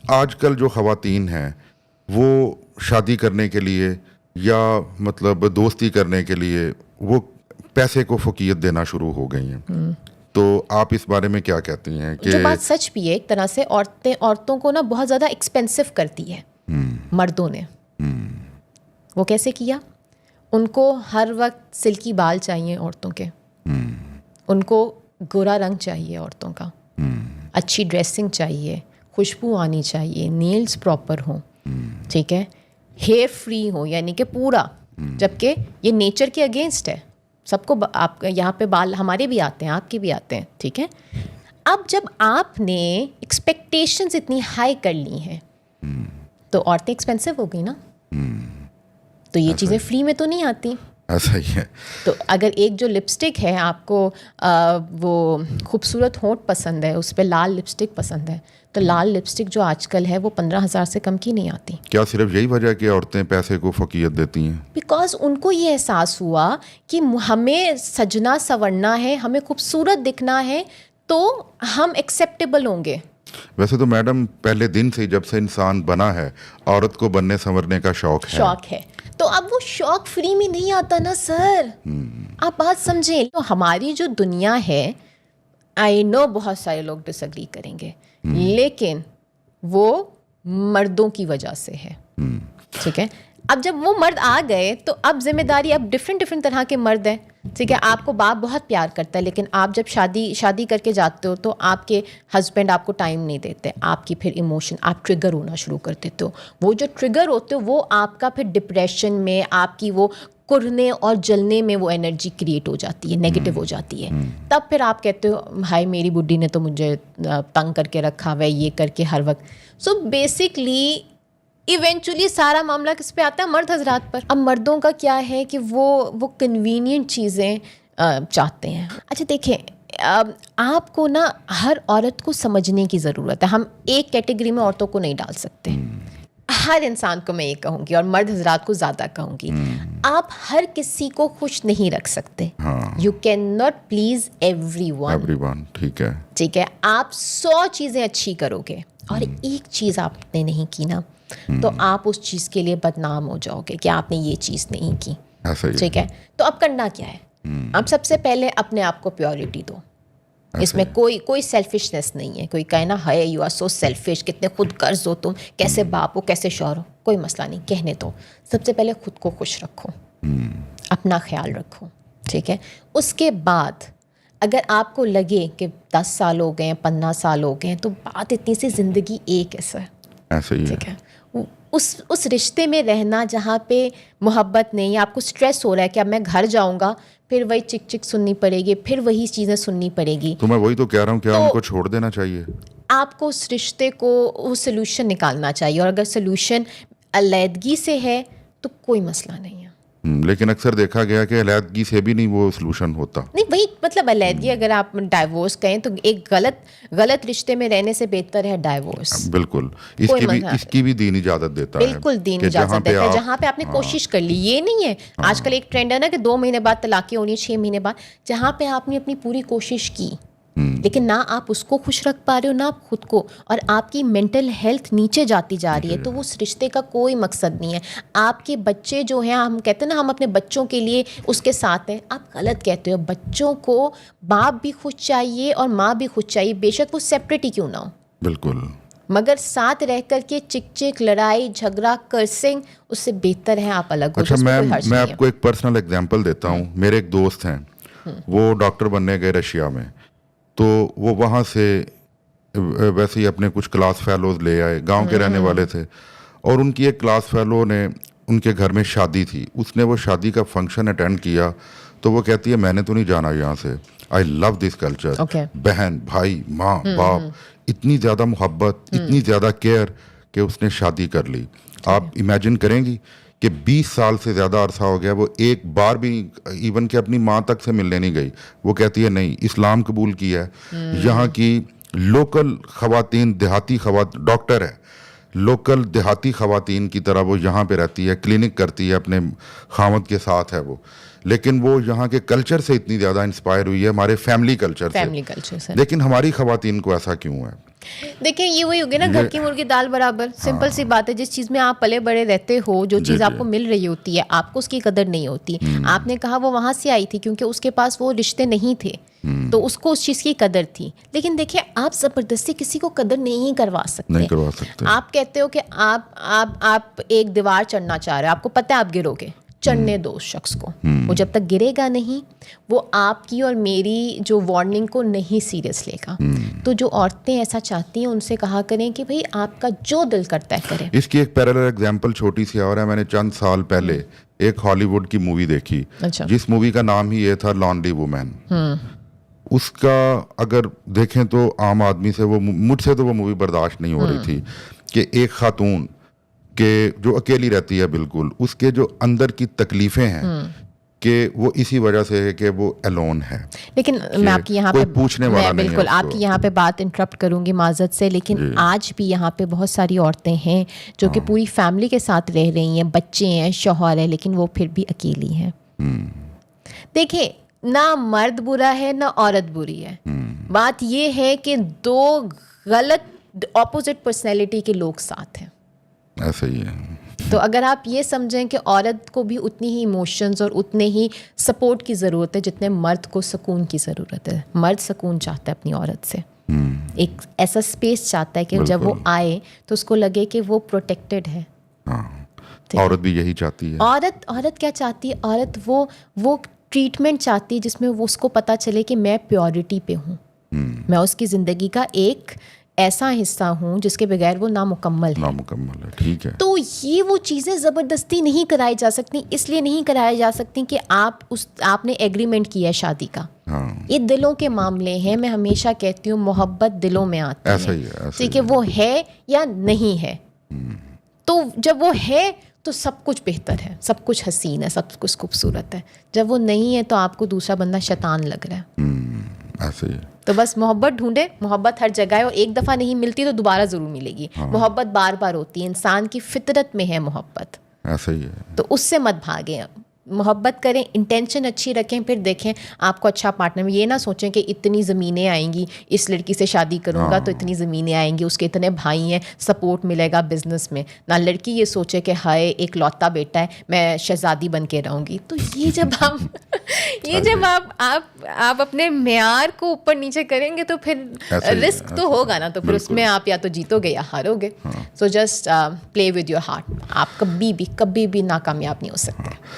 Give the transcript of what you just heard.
آج کل جو خواتین ہیں وہ شادی کرنے کے لیے یا مطلب دوستی کرنے کے لیے وہ پیسے کو فوقیت دینا شروع ہو گئی ہیں. تو آپ اس بارے میں کیا کہتی ہیں؟ کہ جو بات سچ بھی ہے ایک طرح سے، عورتوں کو نا بہت زیادہ ایکسپینسو کرتی ہے مردوں نے. وہ کیسے کیا؟ ان کو ہر وقت سلکی بال چاہیے عورتوں کے، ان کو گورا رنگ چاہیے عورتوں کا، اچھی ڈریسنگ چاہیے، خوشبو آنی چاہیے، نیلز پراپر ہوں، ٹھیک ہے، ہیئر فری ہو یعنی کہ پورا، جبکہ یہ نیچر کے اگینسٹ ہے. سب کو آپ یہاں پہ بال ہمارے بھی آتے ہیں، آپ کے بھی آتے ہیں، ٹھیک ہے. اب جب آپ نے ایکسپیکٹیشنز اتنی ہائی کر لی ہیں تو عورتیں ایکسپینسو ہو گئی نا. تو یہ چیزیں فری میں تو نہیں آتی. ایسا ہی ہے. تو اگر ایک جو لپسٹک ہے آپ کو وہ خوبصورت ہونٹ پسند ہے، اس پہ لال لپسٹک پسند ہے، تو لال لپسٹک جو آج کل ہے وہ 15,000 سے کم کی نہیں آتی. کیا صرف یہی وجہ ہے کہ عورتیں پیسے کو فوقیت دیتی ہیں؟ بیکاز ان کو یہ احساس ہوا کہ ہمیں سجنا سنورنا ہے، ہمیں خوبصورت دکھنا ہے تو ہم ایکسیپٹیبل ہوں گے. ویسے تو میڈم پہلے دن سے جب سے انسان بنا ہے عورت کو بننے سنورنے کا شوق ہے. تو اب وہ شوق فری میں نہیں آتا نا سر. آپ بات سمجھیں. تو ہماری جو دنیا ہے، آئی نو بہت سارے لوگ ڈس ایگری کریں گے، لیکن وہ مردوں کی وجہ سے ہے، ٹھیک ہے. اب جب وہ مرد آ گئے تو اب ذمہ داری، اب ڈفرینٹ طرح کے مرد ہیں، ٹھیک ہے. آپ کو باپ بہت پیار کرتا ہے، لیکن آپ جب شادی کر کے جاتے ہو تو آپ کے ہسبینڈ آپ کو ٹائم نہیں دیتے، آپ کی پھر ایموشن، آپ ٹریگر ہونا شروع کر دیتے ہو. وہ جو ٹریگر ہوتے ہو وہ آپ کا پھر ڈپریشن میں، آپ کی وہ کرنے اور جلنے میں وہ انرجی کریٹ ہو جاتی ہے، نیگیٹو ہو جاتی ہے. تب پھر آپ کہتے ہو ہائے میری بڈھی نے تو مجھے تنگ کر کے رکھا ہوا ہے، یہ کر کے ہر وقت. سو بیسکلی ایونچولی سارا معاملہ کس پہ آتا ہے؟ مرد حضرات پر. اب مردوں کا کیا ہے کہ وہ کنوینئنٹ چیزیں چاہتے ہیں. اچھا دیکھیں، آپ کو نا ہر عورت کو سمجھنے کی ضرورت ہے. ہم ایک کیٹیگری میں عورتوں کو نہیں ڈال سکتے. ہر انسان کو میں یہ کہوں گی، اور مرد حضرات کو زیادہ کہوں گی، آپ ہر کسی کو خوش نہیں رکھ سکتے. You can not please every one. ٹھیک ہے. آپ 100 چیزیں اچھی کرو گے اور ایک چیز آپ نے نہیں کی نا، تو آپ اس چیز کے لیے بدنام ہو جاؤ گے کہ آپ نے یہ چیز نہیں کی. ٹھیک ہے. تو اب کرنا کیا ہے؟ اب سب سے پہلے اپنے آپ کو پیورٹی دو. اس میں کوئی سیلفشنس نہیں ہے. کوئی کہنا ہے یو آر سو سیلفش، کتنے خود غرض ہو تم، کیسے باپ ہو، کیسے شوہر ہو، کوئی مسئلہ نہیں، کہنے دو. سب سے پہلے خود کو خوش رکھو، اپنا خیال رکھو، ٹھیک ہے. اس کے بعد اگر آپ کو لگے کہ 10 سال ہو گئے ہیں، 15 سال ہو گئے ہیں، تو بات اتنی سی زندگی ایک ہے سر، ٹھیک ہے. اس رشتے میں رہنا جہاں پہ محبت نہیں، آپ کو سٹریس ہو رہا ہے کہ اب میں گھر جاؤں گا پھر وہی چک چک سننی پڑے گی، پھر وہی چیزیں سننی پڑے گی. تو میں وہی تو کہہ رہا ہوں، کیا ان کو چھوڑ دینا چاہیے؟ آپ کو اس رشتے کو وہ سلوشن نکالنا چاہیے، اور اگر سلوشن علیحدگی سے ہے تو کوئی مسئلہ نہیں ہے. لیکن اکثر دیکھا گیا کہ علیحدگی سے بھی نہیں وہ سلوشن ہوتا. نہیں، وہی مطلب علیحدگی، اگر آپ ڈائیورس کہیں تو ایک غلط رشتے میں رہنے سے بہتر ہے ڈائیورس. بالکل. اس کی بھی دین اجازت دیتا ہے. بالکل دین اجازت دیتا ہے، جہاں پہ آپ نے کوشش کر لی. یہ نہیں ہے آج کل ایک ٹرینڈ ہے نا کہ 2 مہینے بعد طلاقیں ہونی، 6 مہینے بعد. جہاں پہ آپ نے اپنی پوری کوشش کی لیکن نہ آپ اس کو خوش رکھ پا رہے ہو نہ آپ خود کو، اور آپ کی مینٹل ہیلتھ نیچے جاتی جا رہی ہے، تو اس رشتے کا کوئی مقصد نہیں ہے. آپ کے بچے جو ہیں، ہم کہتے ہیں نا ہم اپنے بچوں کے لیے اس کے ساتھ ہیں، آپ غلط کہتے ہو. بچوں کو باپ بھی خوش چاہیے اور ماں بھی خوش چاہیے، بے شک وہ سیپریٹ ہی کیوں نہ ہو. بالکل. مگر ساتھ رہ کر کے چک چک، لڑائی جھگڑا، کرسنگ، اس سے بہتر ہے آپ الگ ہو. اچھا، میں آپ کو ایک پرسنل ایگزامپل دیتا ہوں. میرے ایک دوست ہیں، وہ ڈاکٹر بننے گئے رشیا میں، تو وہ وہاں سے ویسے ہی اپنے کچھ کلاس فیلوز لے آئے، گاؤں کے رہنے والے تھے، اور ان کی ایک کلاس فیلو نے، ان کے گھر میں شادی تھی، اس نے وہ شادی کا فنکشن اٹینڈ کیا، تو وہ کہتی ہے میں نے تو نہیں جانا یہاں سے، آئی لو دس کلچر. بہن، بھائی، ماں، باپ، اتنی زیادہ محبت، اتنی زیادہ کیئر کہ اس نے شادی کر لی. آپ امیجن کریں گی کہ 20 سال سے زیادہ عرصہ ہو گیا، وہ ایک بار بھی ایون کہ اپنی ماں تک سے ملنے نہیں گئی. وہ کہتی ہے نہیں، اسلام قبول کیا ہے. یہاں کی لوکل خواتین، دیہاتی ڈاکٹر ہے، لوکل دیہاتی خواتین کی طرح وہ یہاں پہ رہتی ہے، کلینک کرتی ہے، اپنے خاوند کے ساتھ ہے وہ. لیکن وہ یہاں کے کلچر سے اتنی زیادہ انسپائر ہوئی ہے، ہمارے فیملی کلچر سے. لیکن ہماری خواتین کو ایسا کیوں ہے؟ دیکھیں یہ وہی ہوگی نا گھر کی مرغی دال برابر. سمپل سی بات ہے, جس چیز میں آپ پلے بڑے رہتے ہو, جو چیز آپ کو مل رہی ہوتی ہے, آپ کو اس کی قدر نہیں ہوتی. آپ نے کہا وہ وہاں سے آئی تھی کیونکہ اس کے پاس وہ رشتے نہیں تھے, تو اس کو اس چیز کی قدر تھی. لیکن دیکھیں آپ زبردستی کسی کو قدر نہیں کروا سکتے. آپ کہتے ہو کہ آپ ایک دیوار چڑھنا چاہ رہے ہو, آپ کو پتہ ہے آپ گرو گے, چڑھنے دو اس شخص کو. وہ جب تک گرے گا نہیں, وہ آپ کی اور میری جو وارننگ کو نہیں سیریس لے گا. تو جو عورتیں ایسا چاہتی ہیں ان سے کہا کریں کہ بھئی آپ کا جو دل کرتا ہے کریں. اس کی ایک پیرالل ایگزامپل چھوٹی سی اور ہے. میں نے چند سال پہلے ایک ہالی ووڈ کی مووی دیکھی, جس مووی کا نام ہی یہ تھا لانلی وومین. اس کا اگر دیکھیں تو عام آدمی سے مجھ سے تو وہ مووی برداشت نہیں ہو رہی تھی کہ ایک خاتون کہ جو اکیلی رہتی ہے بالکل, اس کے جو اندر کی تکلیفیں ہیں کہ وہ اسی وجہ سے ہے کہ وہ الون ہے. لیکن میں آپ کی یہاں پہ پوچھنے والا نہیں ہے, بالکل آپ کی یہاں پہ بات انٹرپٹ کروں گی معذرت سے, لیکن آج بھی یہاں پہ بہت ساری عورتیں ہیں جو کہ پوری فیملی کے ساتھ رہ رہی ہیں, بچے ہیں, شوہر ہے, لیکن وہ پھر بھی اکیلی ہیں. دیکھیں نہ مرد برا ہے نہ عورت بری ہے, بات یہ ہے کہ دو غلط اپوزٹ پرسنالٹی کے لوگ ساتھ ہیں. ایسا ہی ہے. تو اگر آپ یہ سمجھیں کہ عورت کو بھی اتنی ہی ایموشنز اور اتنے ہی سپورٹ کی ضرورت ہے جتنے مرد کو سکون کی ضرورت ہے. مرد سکون چاہتا ہے اپنی عورت سے, ایک ایسا اسپیس چاہتا ہے کہ جب وہ آئے تو اس کو لگے کہ وہ پروٹیکٹڈ ہے. عورت بھی یہی چاہتی ہے. عورت کیا چاہتی ہے؟ عورت وہ ٹریٹمنٹ چاہتی ہے جس میں وہ اس کو پتہ چلے کہ میں پیورٹی پہ ہوں, میں اس کی زندگی کا ایک ایسا حصہ ہوں جس کے بغیر وہ نامکمل ہے. ٹھیک ہے. تو یہ وہ چیزیں زبردستی نہیں کرائی جا سکتی. اس لیے نہیں کرائی جا سکتی کہ آپ نے ایگریمنٹ کیا ہے شادی کا. یہ دلوں کے معاملے ہیں. میں ہمیشہ کہتی ہوں محبت دلوں میں آتی ہے, ٹھیک ہے, وہ ہے یا نہیں ہے. تو جب وہ ہے تو سب کچھ بہتر ہے, سب کچھ حسین ہے, سب کچھ خوبصورت ہے. جب وہ نہیں ہے تو آپ کو دوسرا بندہ شیطان لگ رہا ہے. ایسے ہی. تو بس محبت ڈھونڈے. محبت ہر جگہ ہے, اور ایک دفعہ نہیں ملتی تو دوبارہ ضرور ملے گی. محبت بار بار ہوتی ہے, انسان کی فطرت میں ہے محبت. ایسا ہی ہے. تو اس سے مت بھاگیں, محبت کریں, انٹینشن اچھی رکھیں, پھر دیکھیں آپ کو اچھا پارٹنر. یہ نہ سوچیں کہ اتنی زمینیں آئیں گی, اس لڑکی سے شادی کروں گا تو اتنی زمینیں آئیں گی, اس کے اتنے بھائی ہیں, سپورٹ ملے گا بزنس میں. نہ لڑکی یہ سوچے کہ ہائے ایک لوتا بیٹا ہے, میں شہزادی بن کے رہوں گی. تو یہ جب آپ اپنے معیار کو اوپر نیچے کریں گے تو پھر رسک تو ہوگا نا. تو پھر اس میں آپ یا تو جیتو گے یا ہارو گے. So just play with your heart. آپ کبھی بھی ناکامیاب نہیں ہو سکتے.